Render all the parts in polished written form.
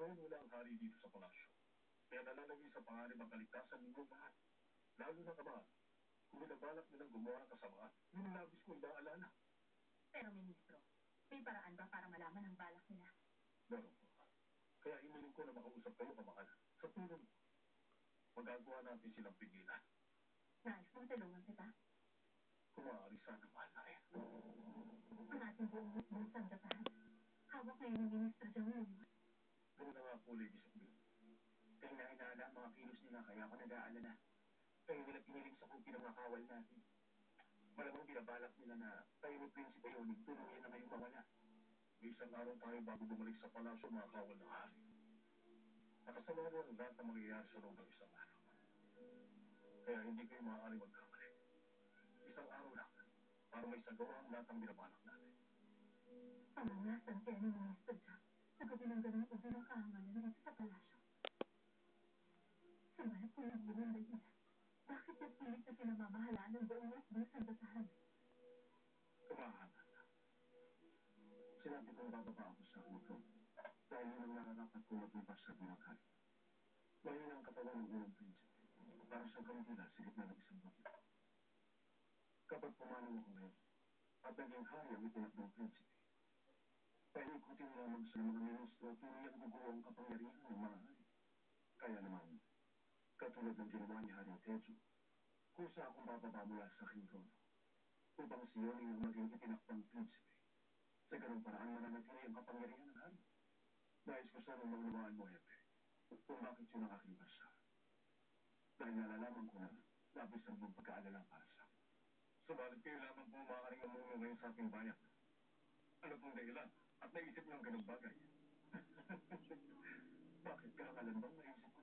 Ngayon wala ang hari dito sa palasyo. Kaya nalalagay sa panganib ang kaligtasan ninyong lahat. Lalo na kabahan, kung binabalak nilang gumawa ng kasamaan, yun ang labis ko inaalala. Pero, Ministro, may paraan ba para malaman ang balak nila? Meron po. Kaya hiniling ko na makausap kayo, kamahal. Sa tulong ko, magagawa natin silang pigilan. Nais mong tulungan kita? Kung maaari sana, mahal na rin. Ang ating buong sandatahan. Hawak ngayon ng Ministro Jamon. Ganun na nga po, Lady Sophie. Kaya hinahinala ang mga kilos nila, kaya ako nag-aalala. Kaya nila piniling sa kupi ng mga kawal natin. Malamang binabalak nila na tayo ni Prinsipe Yonig, tulungan na ngayong mawala. May isang araw tayo bago bumalik sa palasyo mga kawal ng hari. Nakasama mo ang lahat na mangyayari sa loob ng isang araw. Kaya hindi kayo maaari magkamali. Isang araw lang, para may sagawa ang lahat ng binabalak natin. Pamalasan kaya ni Ministro Jam sa gabi ng ganang ubi ng kahangalan dito sa palasyo. Sumalat ko ng buong dahilan. Bakit nagpilit na pinamamahalaan ng buong sandatahan? Kamahalan. Sinabi kong bababa ako sa ulo. Dahil yun ang nararapat kong magbukas sa bumakay. Mahina ang katawan ng unang prinsipe. Para sa kandila sa gitna ng isang bagyo. Kapag pumanong ako ngayon, at naging hari ang itinakdang prinsipe, paikutin lamang sa mga ministro tunay ang gugulo ang kapangyarihan ng mga hari. Kaya naman, katulad ng ginawa ni Haring Tejo, kusa akong bababa mula sa aking trono, upang siya ang maging itinakdang prinsipe. Sa ganung paraan mananatili ang kapangyarihan ng hari. Nais ko sanang maunawaan mo, Hepe, kung bakit yun ang aking basa. Dahil nalalaman ko na labis ang mong pagkaalala para sa akin. Subalit kayo lamang po maaaring umuno ngayon sa ating bayan. Ano pong dahilan? At naisip niyo ang ganung bagay. Bakit kakalan bang naisip ko?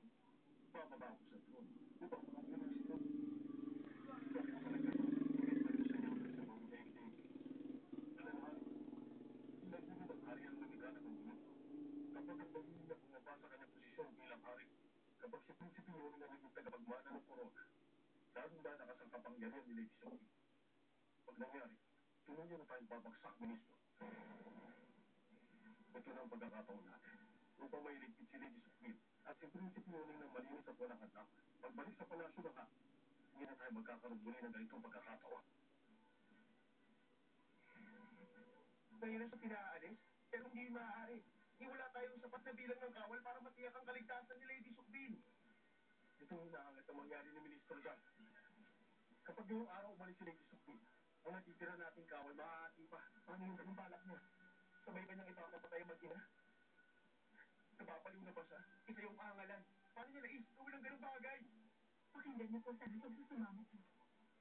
Bababa ako sa trono upang makapunan si Rome. Bakit talaga? Bakit pa rin sa inyo sa buong daigdig? Alam mo, nagulog ang hari ang nagigana ng mundo. Kapag ang pamilya na bumaba sa kanyang posisyon bilang hari, kapag si Prinsipe Yoning na naging tagapagmana ng korona, lalong dadakas ang kapangyarihan ni Lady Sophie. Pag nangyari, tunay na tayong babagsak, Ministro. Ito na ang pagkakataon natin. Upang mailigpit si Lady Sophie at si Prinsipe Yoning ng malinis at walang hadlang. Pagbalik sa palasyo na nga, hindi na tayo magkakaroon muli ng ganitong pagkakataon. Ngayon na siya pinaalis, pero hindi maaari. Hindi wala tayong sapat na bilang ng kawal para matiyak ang kaligtasan ni Lady Sophie. Ito ang inaangat na mangyari ni Ministro John. Kapag ngayong araw umalis si Lady Sophie, ang natitira nating kawal maaati pa. Paano yung ganung balak niya? Sabay ba niyang ipapapatay ang mag-ina? Napapaliw na ba siya? Isa yung angalan. Paano niya naisip ko walang ganung bagay? Pakinggan niyo po sana kung susumama ko.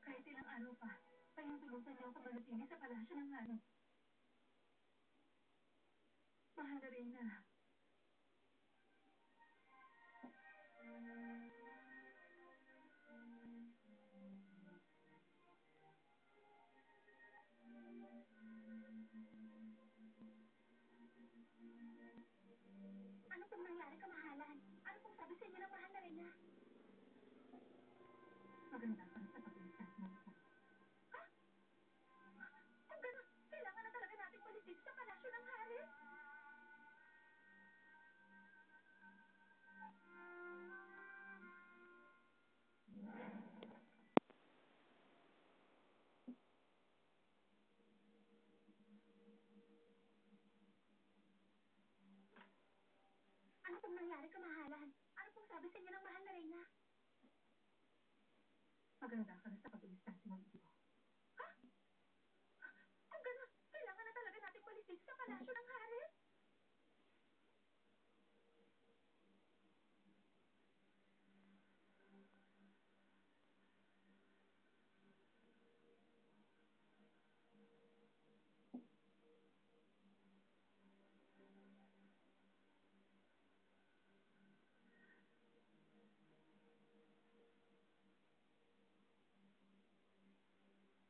Kahit ilang araw pa, pahintulutan niyo ako manatili sa palasyo ng hari. Mahal na rin na. Ano pong nangyari, kamahalan? Ano pong sabi sa inyo ng mahal na rin na? Maganda ka sa pag-iisas mo. Ha? Kung gano'n, kailangan na talaga natin palitin sa palasyo ng hari? Ano pong nangyari, kamahalan? Ano pong sabi sa inyo ng mahal na rin na? Maganda ka na sa pag-iisas mo. Ha? Kung gano'n, kailangan na talaga natin palitin sa palasyo ng hari?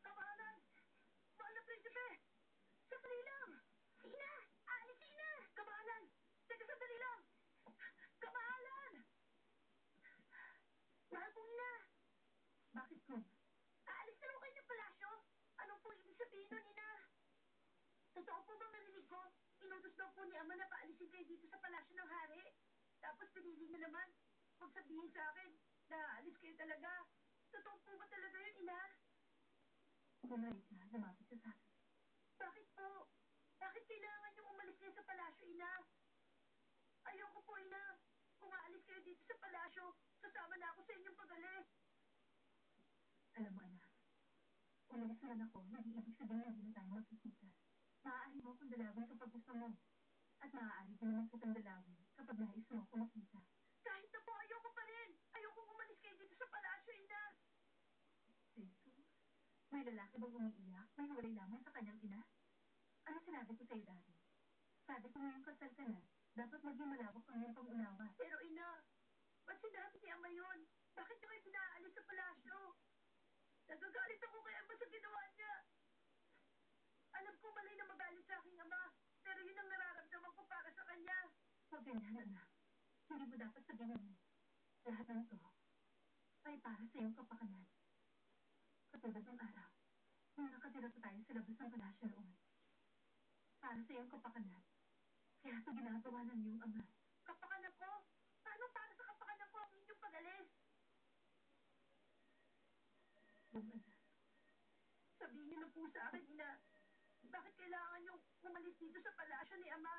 Kamahalan! Mahal na prinsipe! Sandali lang! Sina! Alis, Sina! Kamahalan! Teka, sandali lang! Kamahalan! Mahal po, Ina! Bakit ko? Aalis na raw kayo ng palasyo? Ano po ibig sabihin nun, Ina? Totoo po bang narinig ko? Inutos daw po ni Ama na paalisin kayo dito sa palasyo ng hari? Tapos pinili niyo naman, huwag sabihin sa akin na alis kayo talaga. Totoo po ba talaga yun, ina? Bumalik siya, lumapit siya sa akin. Bakit po? Bakit kailangan niyong umalis kayo sa palasyo, ina? Ayoko po, ina. Kung aalis kayo dito sa palasyo, sasama na ako sa inyong pag-alis. Alam mo, anak, umalis man ako, hindi ibig sabihin hindi na tayo magkikita. Maaari mo akong dalawin kapag gusto mo. At maaari din naman kitang dalawin kapag nais mo ako makita. Kahit na po, ayoko pa rin. Ayoko umalis kayo dito sa palasyo, ina. Jesus, may lalaki bang umiiyak? May hiwalay lamang sa kanyang ina? Ano sinabi ko sa'yo, Daddy? Sabi ko ngayong kasal ka na, dapat maging malawak ang iyong pang-unawa. Pero, ina, ba't sinabi ni Ama yun? Bakit niyo kayo pinaalis sa palasyo? Nagagalit ako kay Ama sa ginawa niya. Alam ko mali na magalit sa aking Ama, pero yun ang nararamdaman ko para sa kanya. Huwag ganyan, anak. Hindi mo dapat sabihin mo. Lahat ng to ay para sa iyong kapakanan. Katulad ng araw, nung nakatira pa tayo sa labas ng palasyo noon. Para sa iyong kapakanan. Kaya ito ginagawa ng iyong ama. Kapakanan ko? Paano para sa kapakanan ko ang inyong pag-alis? Yung anak. Sabihin niyo na po sa akin, ina, bakit kailangan niyong umalis dito sa palasyo ni Ama?